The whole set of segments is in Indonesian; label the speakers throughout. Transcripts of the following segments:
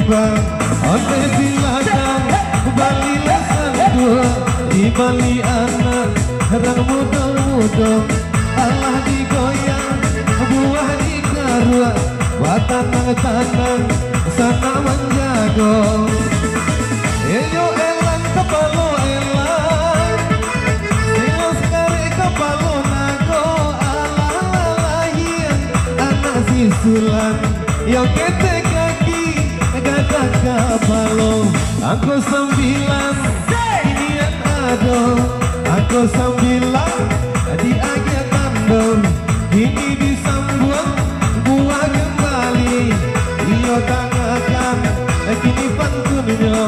Speaker 1: bimbang Onte biladang Bali lesan dua Di Bali anak Rang muda-muda Allah digoyang Buah dikarua Watanang-tanang Sana menjago Eyo elang kepalo elang Silos kare kepalo nago Ala-ala-lahian Anak sisulan Yo kete kaki Gada kepalo Aku 9 Inian ado Aku 9 Di agia tandon Ini disambung Buah kembali Iyo tangakan Kini pantunyo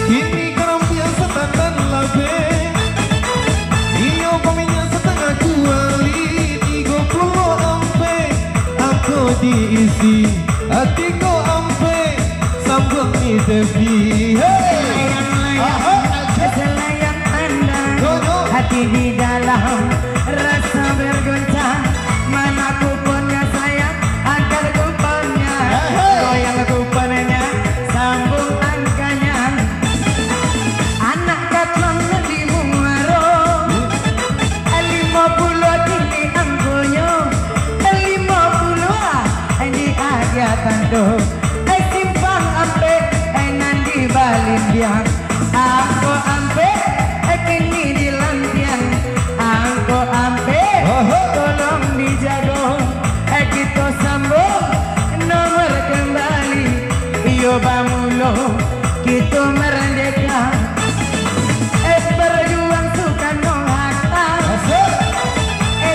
Speaker 1: Kini kerampian setandan labe Iyo paminya setengah kuali 30 ampe Aku diisi Hatiku ampe Sambung di tepi
Speaker 2: Selayang pandang Hati di dalam Rasa bergoncang Mana kuponnya sayang Angkat kuponnya Goyang kuponnya Sambung angkanya Anak katlong di Muaro 50 kini angkonya 50 di agia tando Simpang ampe Nandi balimbiang Angko ampe Kini di lantian Angko ampe Tolong dijago Kita sambung Nomor kembali Iyo bamulo Kita merdeka Berjuang Soekarno Hatta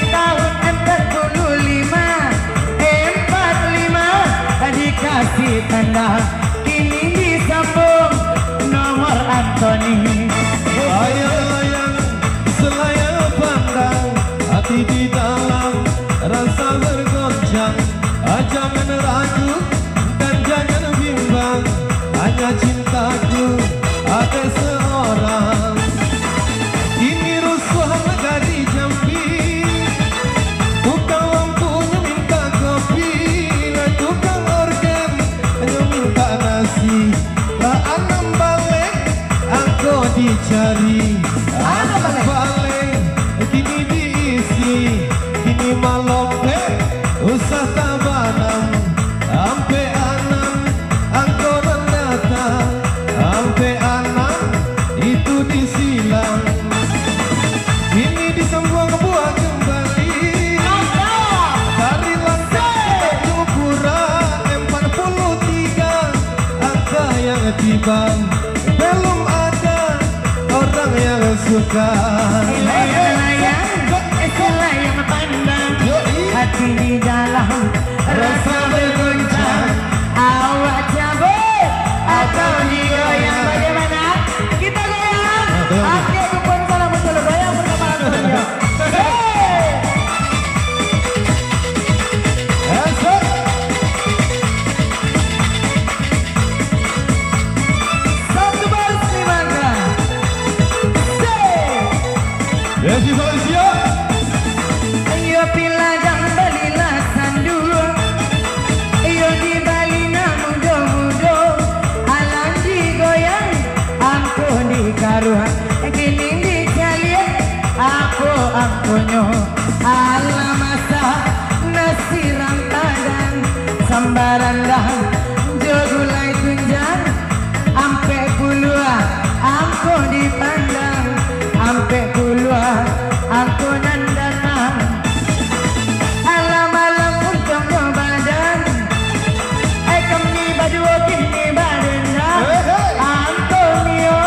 Speaker 2: tahun 45 dikasih tanda Kini disambung Nomor Antoni
Speaker 1: Layang-layang Selayang pandang Hati di dalam Rasa bergoncang Jangan ragu Dan jangan bimbang Hanya cintaku Ada seorang Ini rusuh negari Jambi Tukang lampunya minta kopi Tukang organ hanya minta nasi Lah anam balik Aku dicari Anam balik Kini diisi Kini malope Usah tabanam Ampe anam Angkoran datang Ampe anam Itu disilang Kini disambung buah kembali Dari lantai Jepura 43 Angka yang tiba Belum ada Orang yang suka
Speaker 2: Selayang pandang Hati di dalam Rasa bergoncang Awak cabut Atau digoyang Bagaimana? Kita goyang Oke kupon salam betul Goyang bersama lagunya Satu baris di mana?
Speaker 1: Desi Felicia
Speaker 2: Iyo piladang balilah sandu Iyo di balina mudo-mudo Alang digoyang Aku dikaruan Kini dicalian Aku angkonyo Alah masa Nasi rantadan Sambaran dah Jogulai tunjang Ampe kulua Aku dipandang Ampe kulua Aku nandanang Alam-alam untungnya badan Kami berdua kini badan Antonio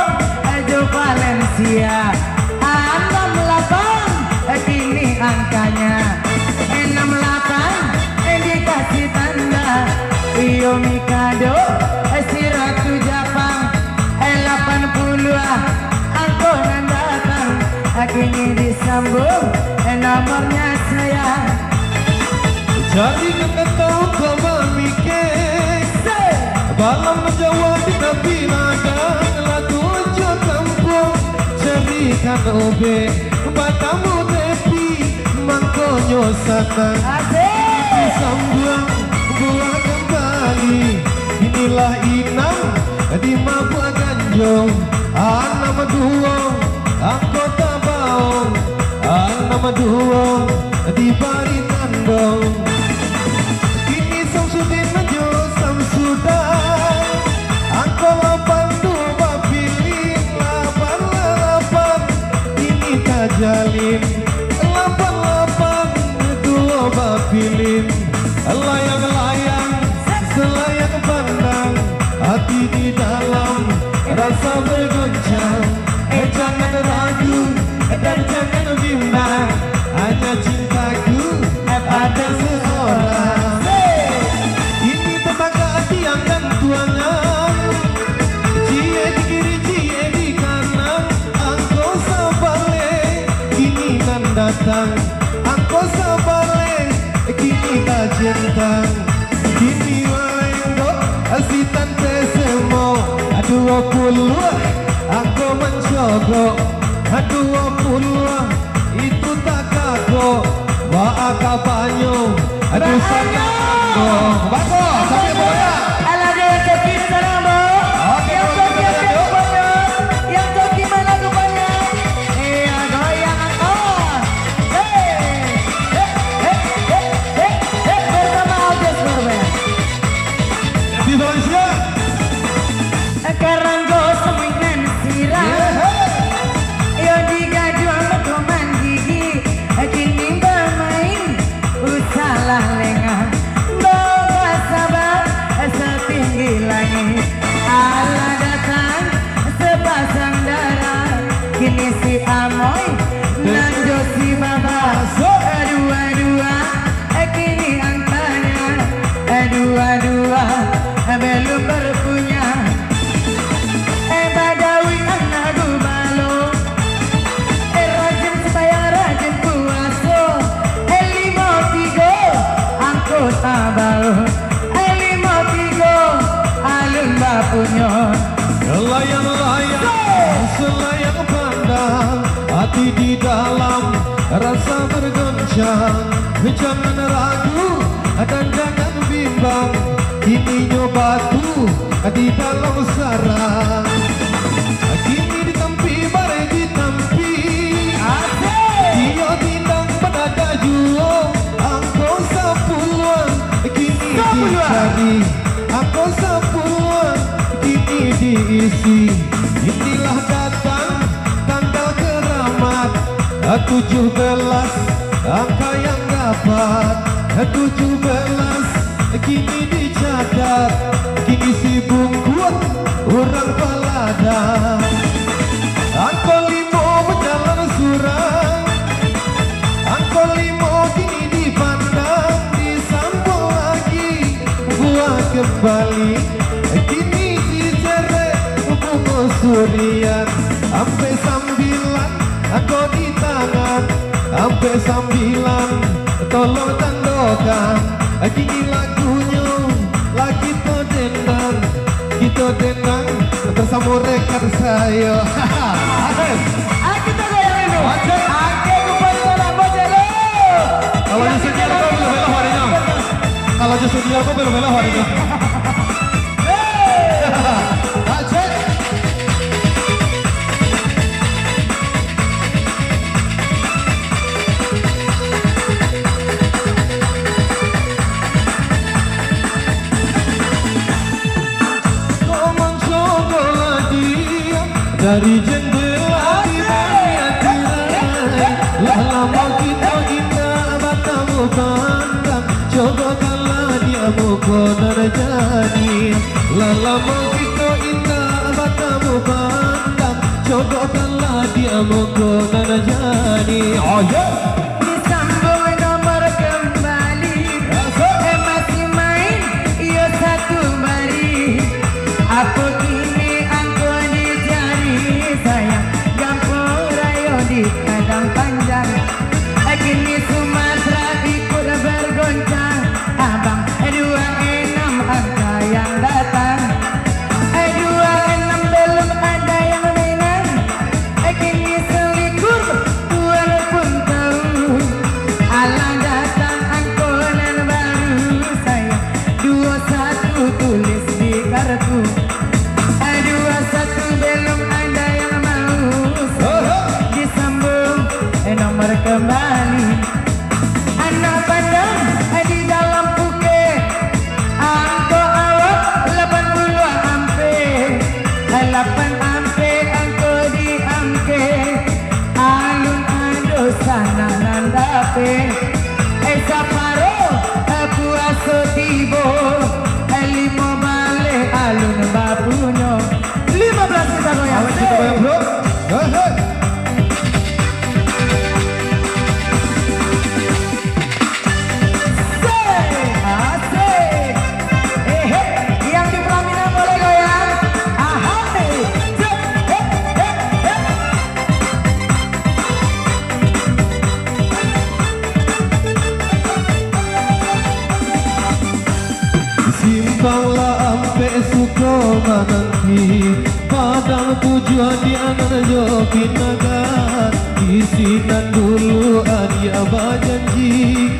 Speaker 2: Ejo Valencia 68 kini angkanya 68 dikasih tanda Iyo Mikado si Ratu Jepang 80 Aku nandatang Kini disambung Nomornya saya
Speaker 1: Jadi keketau kau memikir Balam menjawab di tepi ladang Lagu ojo kampung Jadikan obe Batamu tepi Mangkonyo sana
Speaker 2: Asik
Speaker 1: Disambung buah kembali Inilah inang di Mabua Ganjong, nama duong anggota baong, nama duong di Bari Tandong. Kini Samsudin Najo Samsudan, angko 82 pilih 88. Ini kajalin 88 bapilin, layang-layang selayang pandang, hati di dalam rasa bergoncang. Jangan ragu dan jangan bimbang, hanya cintaku pada seseorang. Ini tetangga tiang dan tuanya, cie di kiri cie di kanan, angko sabale kini nan datang, angko sabale kini tak centang. Kini walendo asitan tesemo 20 aku mencogo 20 itu tak kagok wa akapanyo aduh sangat kagok bako sampai bola
Speaker 2: Ala ada yang joki sana Bo. Yang joki rupanya. Yang joki mana rupanya? Iya goyang angkot. Bersama Agus Berben.
Speaker 1: di Malaysia
Speaker 2: Karanggo seminan sirah. Yo digajual mekoman gigi. Kini bermain usalah lengah. Bawa sabar setinggi langit. Allah datang sepasang darah. Kini si Amoy dan Josi Baba. Dua-dua kini angkanya. Dua-dua belum berpunya. Badawi anak gubalo, rajin supaya rajin puaso. 53 angkota balo, 53 alun bapunya.
Speaker 1: layang-layang selayang pandang, hati di dalam rasa bergoncang. Jangan ragu dan jangan bimbang, ini nyobatu di dalam sarang. Kini ditampi bare ditampi, dia tindang pada dajuo, angko 10 kini dicari, angko 10 kini diisi. Inilah datang tanggal keramat 17 angka yang dapat 17 kini dicatat, kini si bungkut orang palada. Angko 5 berjalan surang, angko 5 kini dipandang, disambung lagi buat kembali. Kini diseret bunga surian, sampai 9 angko di tangan, sampai 9 tolong tandokan. Kini lagunya lagi kita dendang bersama rekan saya.
Speaker 2: Kita goyangin dulu. Ake kupanya orang bojelo.
Speaker 1: Kalau Jusuf Diarko belum melah harinya. Kalau Jusuf Diarko belum melah harinya. Aceh. Dari jendela di dunia tirai, lama kita indah matamu pandang, cobakanlah dia muka terjadi. Lama kita indah matamu pandang, cobakanlah dia muka terjadi. Oh yeah.
Speaker 2: Disambung nomor kembali. Masih main, iyo satu bari. Apa kini angko dicari sayang, gampang rayo di kadang panjang. Kini Sumatera ikut bergoncang, abang 26 angka yang datang. 26 belum ada yang menang. Kini selikur walaupun tahu bape saparo aku aso tibo limo bale alun bapunyo 15 kita goyang.
Speaker 1: Awas kita goyang bro. Hey. Simpanglah ampe suko nanti padang tujuan di anak joki nagar isinan dulu adia bajanji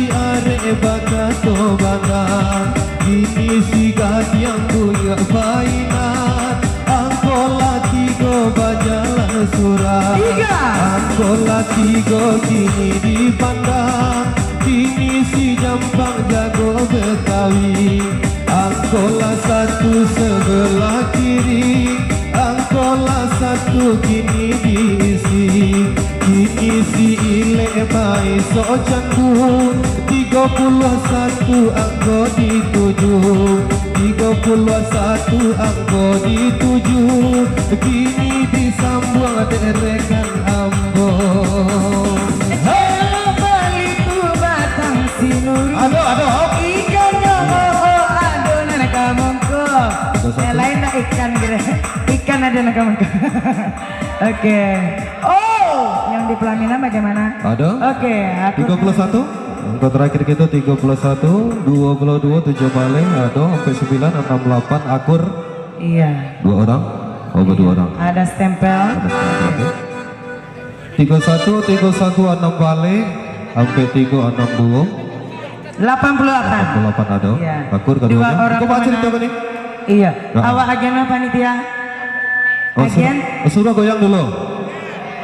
Speaker 1: are bakato bangar ini si yang punya painan angkola tigo bajalan surat angkola tigo kini dipandang ini si Jampang jago Betawi angkola satu sebelah kiri angkola satu kini diisi kini si ile mai so canggu 31 angko dituju 31 angko dituju kini disambung derekan ambon. Aduh
Speaker 2: ikan aduh nenek kamu lain nak ikan gitu ikan ada nenek kamu oke. Oh yang di pelaminan bagaimana?
Speaker 1: Ada
Speaker 2: oke
Speaker 1: 31 angka terakhir kita 31 22 7 balik ada sampai 9 68 akur
Speaker 2: iya
Speaker 1: 2 orang berdua orang
Speaker 2: ada stempel
Speaker 1: 31 6 balik sampai 3 62
Speaker 2: 88
Speaker 1: ada
Speaker 2: iya.
Speaker 1: akur
Speaker 2: Dua
Speaker 1: keduanya
Speaker 2: orang
Speaker 1: kau baca cerita apa nih?
Speaker 2: Iya awak agen apa panitia? Agen?
Speaker 1: Suruh goyang dulu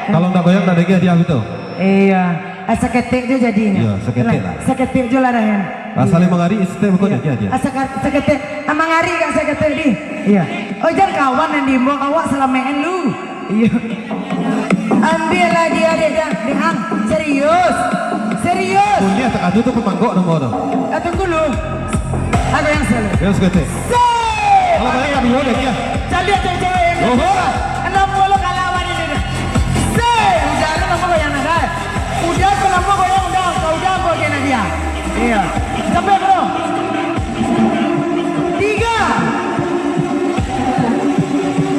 Speaker 1: kalau nggak goyang tak ada hadiah itu
Speaker 2: iya seketik itu jadinya
Speaker 1: iya seketik lah
Speaker 2: seketik itu lah Rahen
Speaker 1: asal mengari istri bukan dia
Speaker 2: seketik mengari gak seketik di iya oh jangan kawan yang dimbo awak selamain lu iya ambil lagi dia dihang serius
Speaker 1: punya tak ada tuh pemanggok nomor
Speaker 2: tunggu lu aku yang selalu
Speaker 1: yang seketik kalau banyak kan dua deh ya
Speaker 2: jadi cewek yang 60 kalawan ini udah lu ngomong yang naga udah kalau mau goyang udah bagian dia iya sampai bro 3 2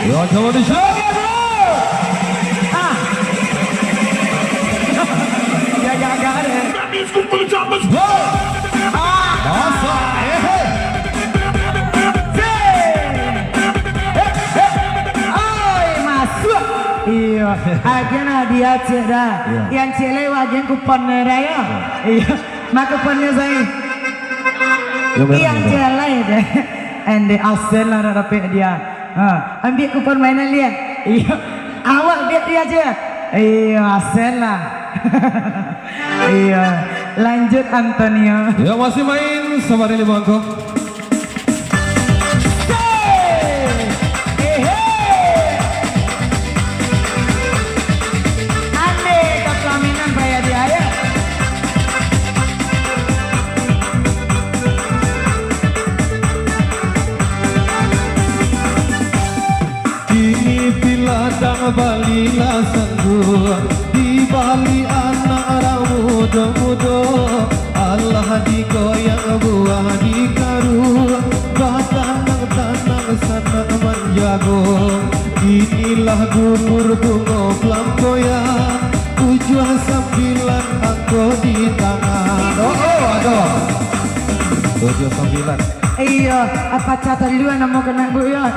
Speaker 2: 1
Speaker 1: ya coba di show
Speaker 2: ya jangan deh
Speaker 1: masa
Speaker 2: masuk iya agen hadiah cek dah yang cek lewat agen kuponnya dah ya iya mak kuponnya saya yang cek lain deh ende asal lah dapat dia ambil kupon mainan lihat iya awak biar dia aja iya asal lah iya lanjut Antonio
Speaker 1: ya masih main sama ini bangko
Speaker 2: ande ke pelaminan bayar dia ya
Speaker 1: kini piladang balila sanggup di Bali anak muda Allah digoyang buah dikaru tanang sana menjago inilah gugur bunga flamboyan 79 angko di tangan aduh 79
Speaker 2: iya apa catat dulu nama kena bu ya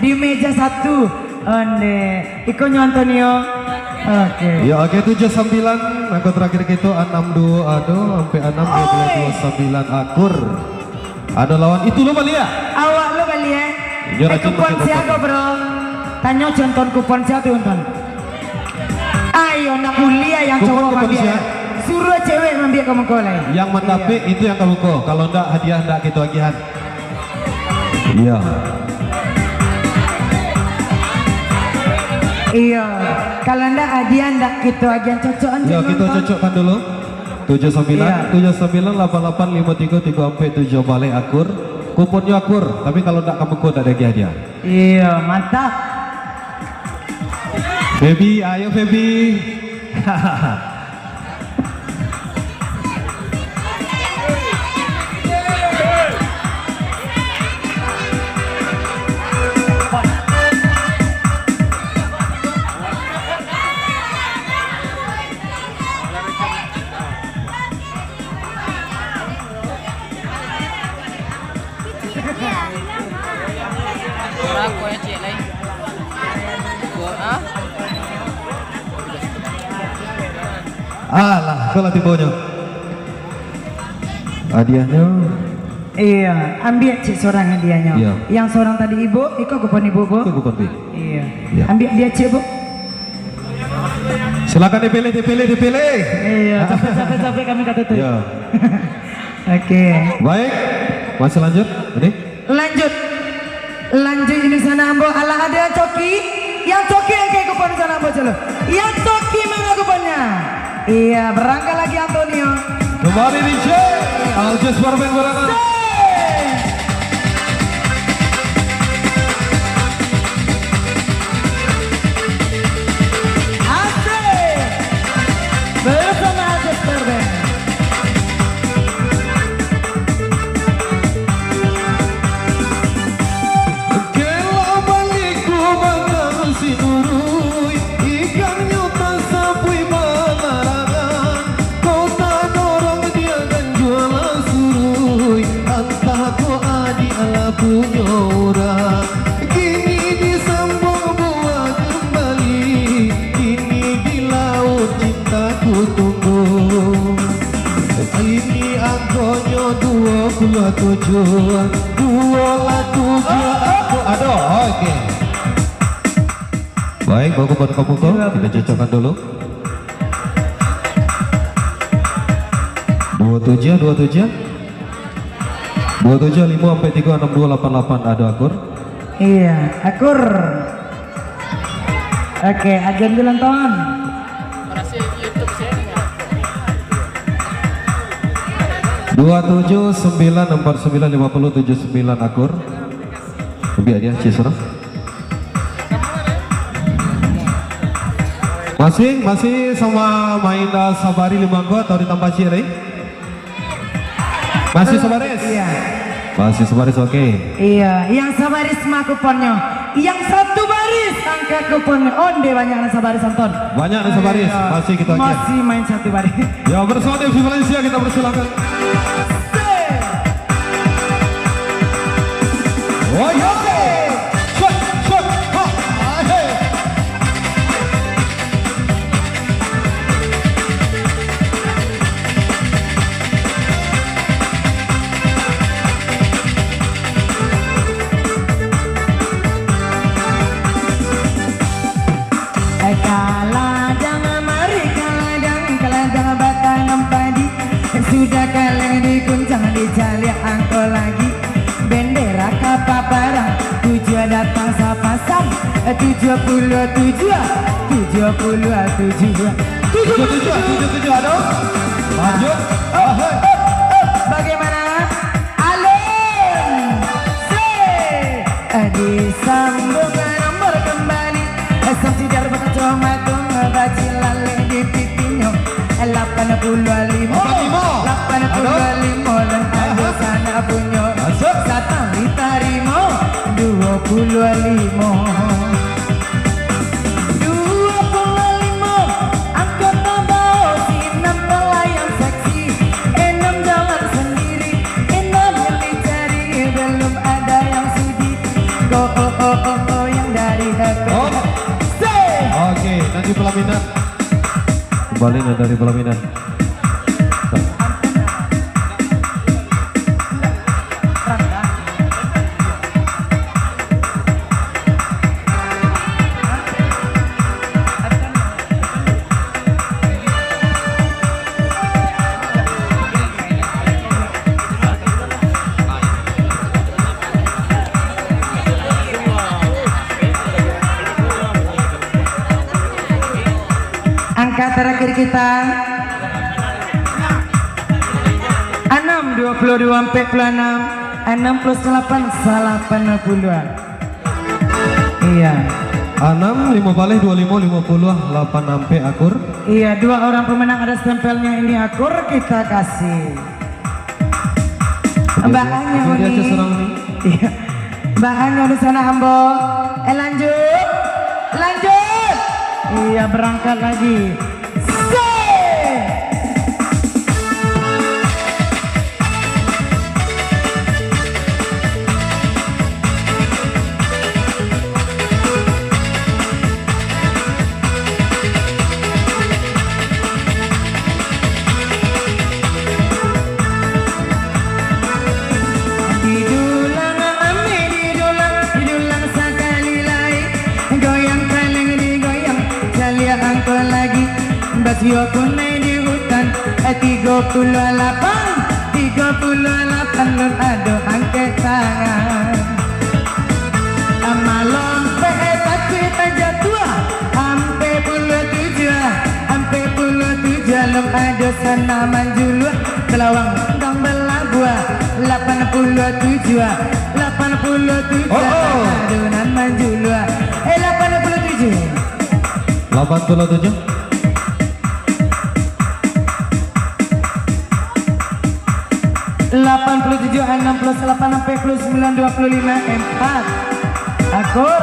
Speaker 2: di meja satu onde ikonya Antonio oke
Speaker 1: ya oke 79 angka terakhir kita 62 sampai 6 29 akur ada lawan itu lo balik ya
Speaker 2: awak lo kali ya kupon siapa bro tanya contoh kupon siapa nonton ayo nak kuliah yang cowok
Speaker 1: kupon
Speaker 2: mabia Suruh cewek ambil kamu kolai.
Speaker 1: Yang mendapik itu yang kamu ko. Kalau enggak hadiah enggak gitu agihan. Iya.
Speaker 2: Iya. Kalau enggak hadiah enggak gitu agihan cocokan.
Speaker 1: Ya kita cocokkan dulu. 79
Speaker 2: Iya.
Speaker 1: 79885337 balik akur. Kuponnya akur, tapi kalau enggak kamu ko enggak ada hadiah.
Speaker 2: Iya, mantap.
Speaker 1: Baby, ayo baby.
Speaker 3: Aku yang cek lain.
Speaker 1: Alah, kalau tibonya. Hadiahnya.
Speaker 2: Iya, ambil cik seorang hadiahnya.
Speaker 1: Iya.
Speaker 2: Yang seorang tadi ibu, ikut kupon ibu bu.
Speaker 1: Itu kupon B.
Speaker 2: Iya.
Speaker 1: Iya.
Speaker 2: Ambil dia cik bu.
Speaker 1: Silakan dipilih.
Speaker 2: Iya, capek kami kata tuh.
Speaker 1: Ya.
Speaker 2: Oke.
Speaker 1: Baik, masih lanjut. Ini.
Speaker 2: Lanjut ini sana ambo. Ala ada yang coki. Yang coki yang kayak kupon sana ambo coba. Yang coki mana kuponnya? Iya, berangkat lagi Antonio.
Speaker 1: Kembali DJ Aljas Barben Barana.
Speaker 2: Asik. Bersama Aljas Barben.
Speaker 1: Kela balikku mangan si nurui ikan nyuta sapui balarangan kota dorong dia kan jualan surui antah ko adi ala punya orang kini disambung buah kembali kini di laut cintaku tumbuh ini angkonya 27 aku aduh oke. Baik, bawa kupon kamu kok kita cocokkan dulu 27 5 sampai 3 6288 ada akur.
Speaker 2: Iya, akur. Oke, agen bilang ton.
Speaker 3: Merasa YouTube saya dengan
Speaker 1: 279495079 akur. Biar dia Cisra. Masih sama Mainda Sabari 5 gua atau ditambah Cire? Masih Sabaris?
Speaker 2: Iya.
Speaker 1: Masih Sabaris oke.
Speaker 2: Iya, yang sabaris mah kuponnya. Yang satu baris angka kuponnya. Onde banyak yang sabaris Anton.
Speaker 1: Banyak nih Sabaris, masih kita akhir.
Speaker 2: Masih main satu baris.
Speaker 1: Ya bersama TV Valencia kita persilakan. Oh iya. Shot, ha, ahe.
Speaker 2: Kaladang batang padi. Sudah kalian dikuncang dicari angko lagi. Bendera kapaparan tujuan datang sapasang 77
Speaker 1: Aduh. Lanjut.
Speaker 2: Bagaimana? Alun disambung nomor kembali sampai jar berkacau matung baci lale di pipinya 85 dan ada sana punya satang ditarimo 25 angkot tambah sinam pelayan seksi enam jalan sendiri enam yang dicari belum ada yang sudi yang dari HP
Speaker 1: Oke, nanti pelaminan. Kembali dari pelaminan.
Speaker 2: kita. 6 22 sampai 26. 6 plus 8 80-an. Iya.
Speaker 1: 6 5 balik 25 50 8 sampai akur.
Speaker 2: Iya, 2 orang pemenang ada stempelnya ini akur kita kasih. Mbak Anya
Speaker 1: dia aja
Speaker 2: nih.
Speaker 1: serang nih.
Speaker 2: Iya. Mbak Anya di sana Ambo. Lanjut. Lanjut. Iya, berangkat lagi. Basio kunai di hutan 38 nun ado angkat tangan amalon tapi aja tua ampe puluh tujuh lom ado sana manjulu kelawang dong belagua 87 adonan manjulu
Speaker 1: 87
Speaker 2: 87 6 plus 8 sampai plus 9 25 4 akur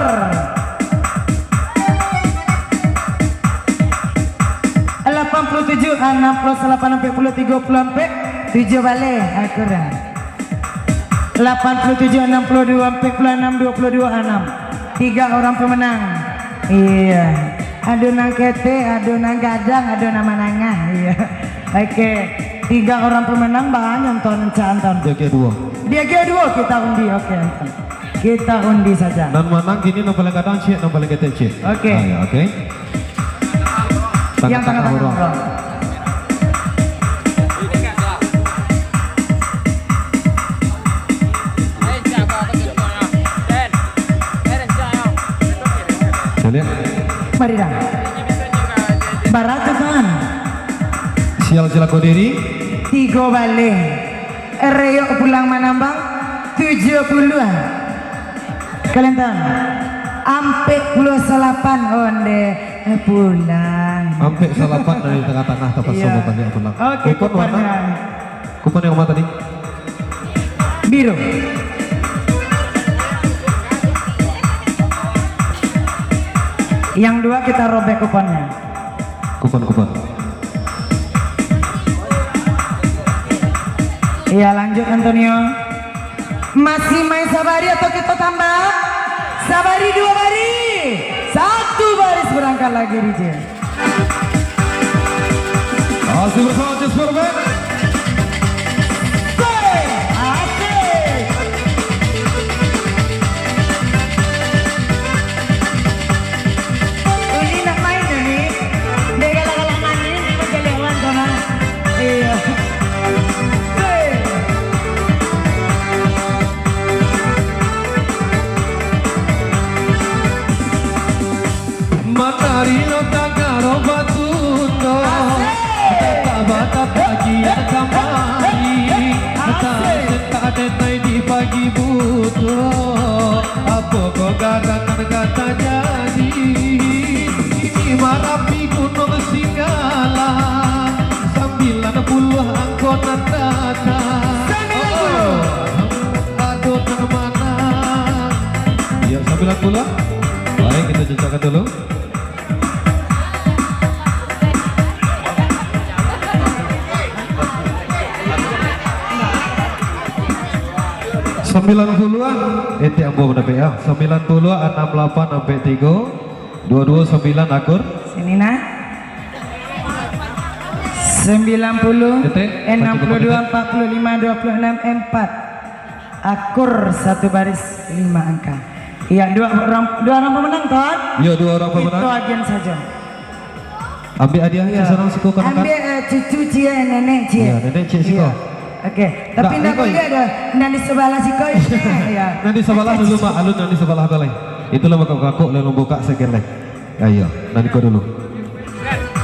Speaker 2: 87 6 plus 8 sampai plus 30 sampai 7 balik akur 87 62 sampai plus 6 22 6 3 orang pemenang. Iya, adonan kete, adonan gadang, adonan manangah. Iya, oke. 3 orang pemenang banyak nonton canton. Dia kedua kita undi, oke. Kita undi saja.
Speaker 1: Dan menang gini nomor paling kadang cek, nomor paling kecil cek.
Speaker 2: Oke.
Speaker 1: Oke.
Speaker 2: Yang tengah-tengah bro. Mari dah. Barat kan.
Speaker 1: Sial silaku diri.
Speaker 2: 3 balik. Reyok pulang manambang 70-an. Kalian tahu? Ampe pulau salapan onde pulang.
Speaker 1: Ampe salapan dari tengah-tengah tempat
Speaker 2: Iya.
Speaker 1: sobat banyak pulang.
Speaker 2: Oke,
Speaker 1: Kupon warna.
Speaker 2: kuponnya.
Speaker 1: Kupon yang mana tadi?
Speaker 2: Biru. Yang 2 kita robek kuponnya.
Speaker 1: Kupon.
Speaker 2: Iya, lanjut Antonio. Masih main sabari atau kita tambah? Sabari 2 baris. 1 baris berangkat lagi DJ.
Speaker 1: Masih bersama Jess Format.
Speaker 2: Ini nak main nih. Dia galak-galak main ini menjelewan kona. Iya.
Speaker 1: Matahari tagaro batundo. Bata pagi kembali. Tak ada di pagi butuh. Apa kau gadang kata jadi? Ini marapi gunung Singgala. 90 angkonan datang. Aduh mana? Ya 90. Baik, kita cocokkan dulu. Sembilan puluhan, yang bawa berapa ya? 90 68 sampai 3 22 9 akur.
Speaker 2: Sini nak. 90 62 45 26 4 akur 1 baris 5 angka. Iya, 2 orang pemenang Tuan.
Speaker 1: Iya, 2 orang pemenang.
Speaker 2: Itu agen saja.
Speaker 1: Ambil hadiahnya sekarang siko kan?
Speaker 2: Ambil cucu cia nenek cia.
Speaker 1: Iya, nenek cia siko.
Speaker 2: Oke, tapi ndak boleh ada nanti sebelah siko ini ya.
Speaker 1: Nanti sebelah dulu Mak, alun nanti sebelah balai. Itulah kakak-kakak lalu buka sekali. Ayo, nanti kau dulu.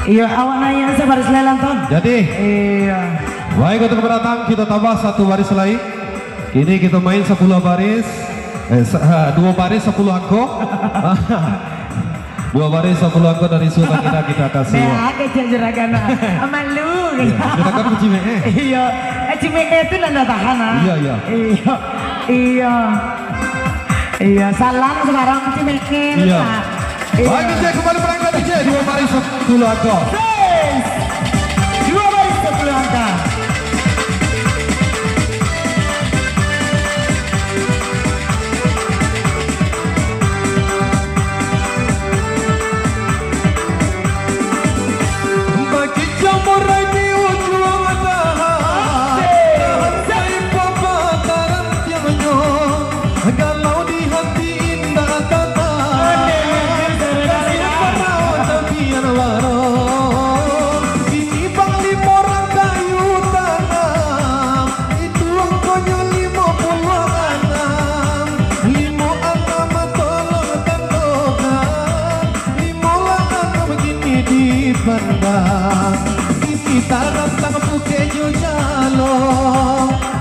Speaker 2: Iya awak nanya sebaris lelang ton.
Speaker 1: Jadi
Speaker 2: Iya.
Speaker 1: baik untuk pendatang kita tambah satu baris lagi. Kini kita main 10 baris, 2 baris 10 angko. 2 baris 10 angko dari Sultan kita kasih.
Speaker 2: Nah, kecil juragan. Malu.
Speaker 1: Juragan ku Cimeke.
Speaker 2: Iya. Cimeke itu nanda tahan.
Speaker 1: Iya, iya.
Speaker 2: Iya. Iya. Iya, salam sekarang ke Cimeke.
Speaker 1: Iya.
Speaker 2: Iya.
Speaker 1: Baik DJ kembali berangkat DJ 2 baris 10 angko.
Speaker 2: 2 baris 10 angka.
Speaker 1: Bagi jamurai di ujung tahan tempo bakaran tiangnya galau di hati indah kata kasih perawat tabian warong ini bang 5 orang kayu tanam itu angkonya 56 tolong tandokan 5 begini dipandang ini tarap tangan pukejo jalo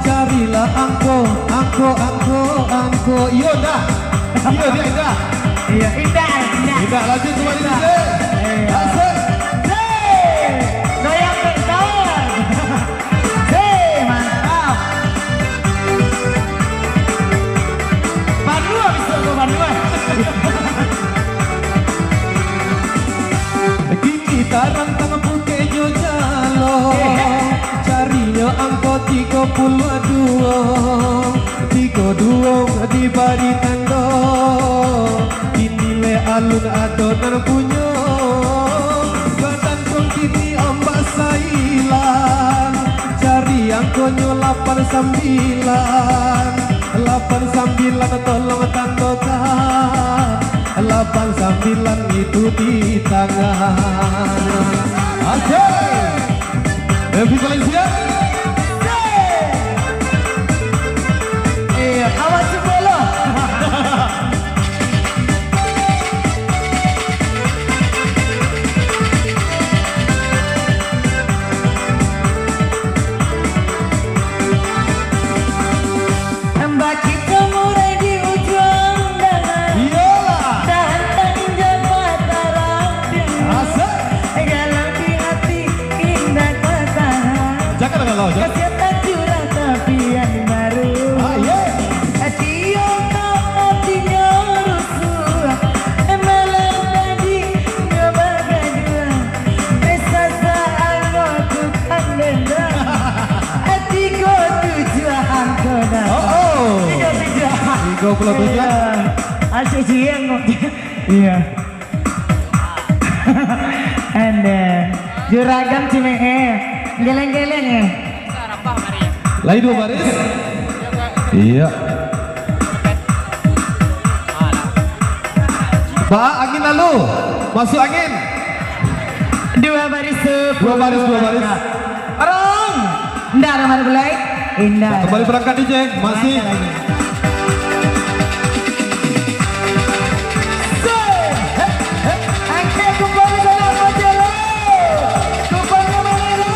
Speaker 1: carilah angko iya dah iya dia indah
Speaker 2: Iya, indah.
Speaker 1: indah lanjut kembali DJ
Speaker 2: Iya.
Speaker 1: asik
Speaker 2: Goyang berkawan. Mantap. Bandua bisa ke Bandua.
Speaker 1: kini tarap tangan pukejo jalo carinya angko 32 di bari tando kini le alun adonan punyo badan kong kini ombak sailan cari angkonyo 89 tolong tandokan 89 itu di tangan Aceh David Valencia
Speaker 2: Iya, awas sebelum. Mbak kita mulai di ujung dangan.
Speaker 1: iyalah
Speaker 2: Tantang jabat tarang.
Speaker 1: asik
Speaker 2: Galang di hati indah kata.
Speaker 1: jangan dengan lo jangan
Speaker 2: Kesehatan curah tapi yang baru. Tio kau hatinya rusuh. Malam tadi nyoba kedua. Pesta saat waktu kandenda. Hatiku tujuan kena.
Speaker 1: oh 37
Speaker 2: Asyik siang kok. Iya. And then juragan Cimeke. Geleng-geleng ya.
Speaker 3: Sarapah mari.
Speaker 1: lagi 2 baris iya Pak angin lalu masuk angin
Speaker 2: 2 baris 10.
Speaker 1: 2 baris 2 baris
Speaker 2: Orang. Ndak ada mana belai. Indah.
Speaker 1: kembali berangkat DJ masih
Speaker 2: Angkat kembali dalam majalah. Kupangnya mana?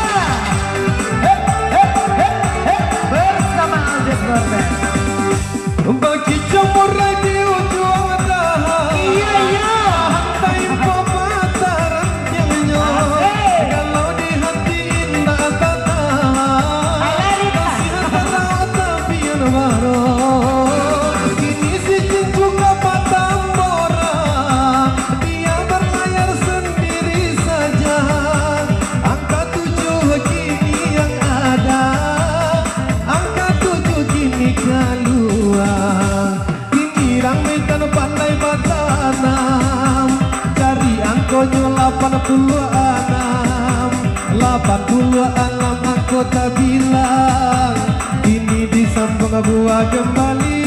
Speaker 2: Bersama Aljas Gordon.
Speaker 1: bagi jamurai di ujung tahan
Speaker 2: Iya, iya.
Speaker 1: tempo bakaran tiangnya galau di hati indah kata
Speaker 2: Alarita.
Speaker 1: perawat tabian warong kini si cincuka patambora dia berlayar sendiri saja angka 7 kini yang ada angka 7 kini keluar kini ramai dan pandai batanam cari angkonyo 86 aku tak bilang ini disambung buah kembali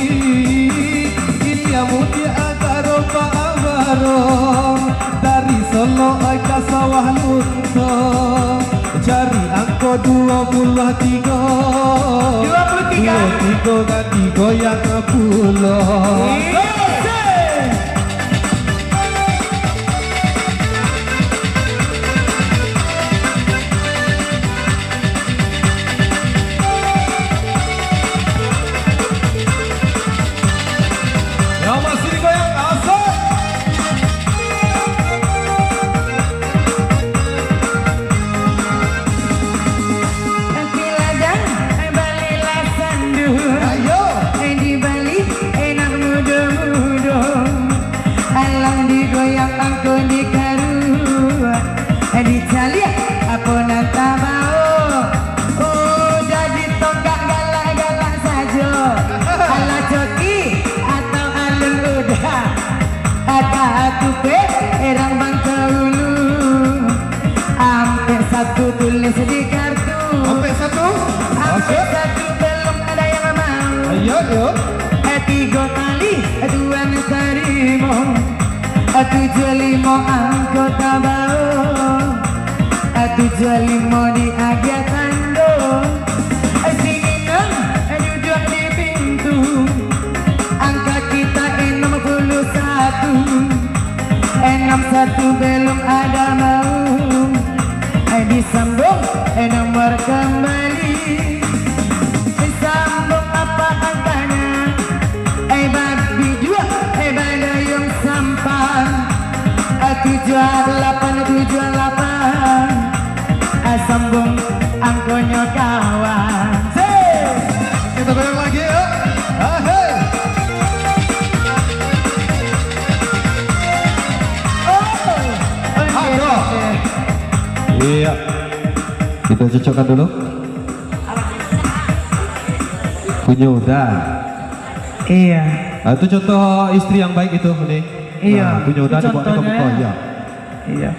Speaker 1: ini muti agak roba abarong dari Solo ke sawah luntong cari angko 23 kan digoyang ke pulau yuk.
Speaker 2: Tiga kali Tuan terima, tujuh lima anggota baru, tujuh lima di agia tando, sini enam duduk di pintu, angka kita 61 belum ada mau, disambung nomor kembali, disambung apa angkanya, babi dua, badayung sampan, 78, sambung angkonya kawan.
Speaker 1: Kita goyang lagi yuk. Ahey. Ayo. Iya. Kita cocokkan dulu. Punya udah.
Speaker 2: Iya.
Speaker 1: Nah, itu contoh istri yang baik itu, ini.
Speaker 2: Iya.
Speaker 1: Nah, punya udah dibuat
Speaker 2: Contohnya.
Speaker 1: ke ya.
Speaker 2: Iya.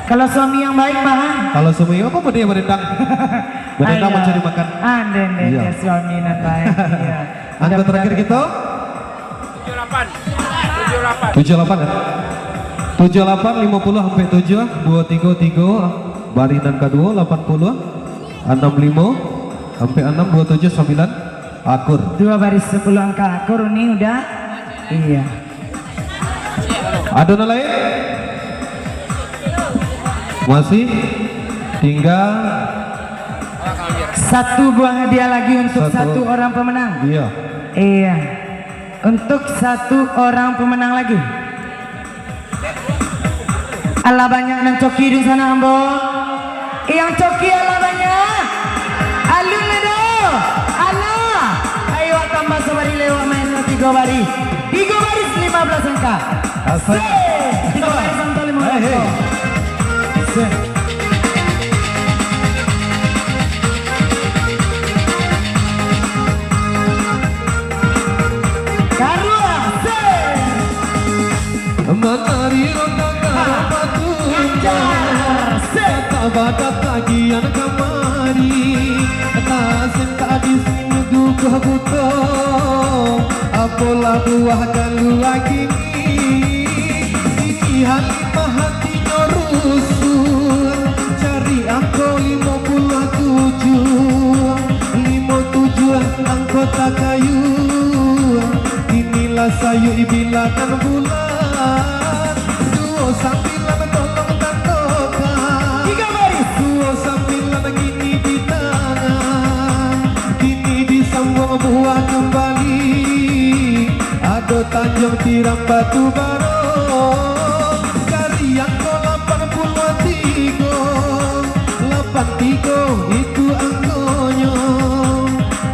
Speaker 2: Kalau suami yang baik mah,
Speaker 1: Kalau suami apa dia berendang? Berendang
Speaker 2: Iya.
Speaker 1: mencari makan.
Speaker 2: Ada
Speaker 1: Iya.
Speaker 2: suami yang baik. Iya.
Speaker 1: Angka terakhir kita
Speaker 3: 78.
Speaker 1: 78 kan? 78 50 sampai 7 233 barisan kedua 80 65 sampai 6 27 9 akur.
Speaker 2: 2 baris 10 angka akur ini udah. Iya.
Speaker 1: Adonan lain? Masih tinggal
Speaker 2: Satu buah hadiah lagi untuk
Speaker 1: Satu.
Speaker 2: satu orang pemenang.
Speaker 1: iya.
Speaker 2: Iya. Untuk satu orang pemenang lagi. Allah banyak nang coki di sana ambo. Yang coki Allah banyak. Alun ledo. Allah. Ayo tambah sebari lewat main 3 baris. 3 baris 15 angka.
Speaker 1: Asal.
Speaker 2: 3 baris sampai 15
Speaker 1: Hey, hey.
Speaker 2: angka. Karua.
Speaker 1: Menari rondang batu kata badat tagian kamari tasin tadi sini dukuh buto apalah buah galua kini ini hati hatinya rusuh cari angko 57 anggota kayu inilah sayu ibilakan bulan 29 tolong tandokan
Speaker 2: 3 baris.
Speaker 1: 29 kini di tangan kini disambung buah kembali ada tanjung tiram batu baru dari yang ke 83 itu angkonya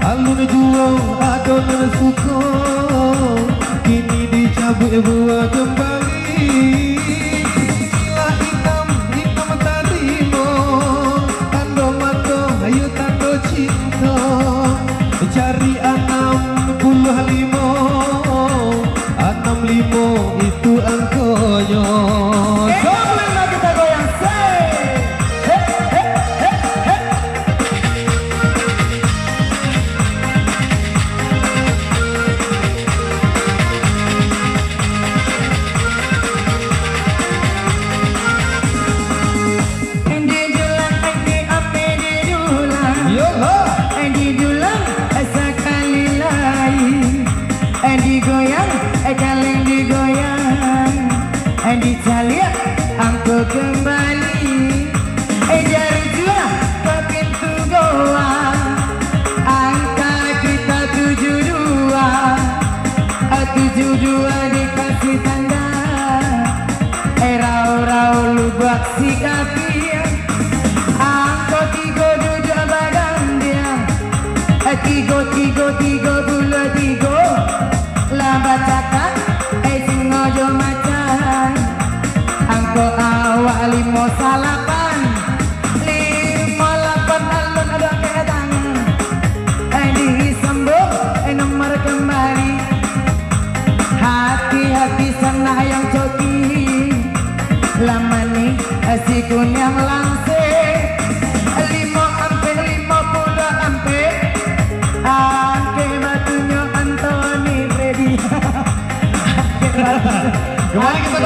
Speaker 1: alun juang adonan suko kini dicabut buah kembali inilah hitam tarimo tando mato ayo tando cinta cari 65 itu angkonya.
Speaker 2: Sebelumnya kita goyang.
Speaker 1: Kembali kita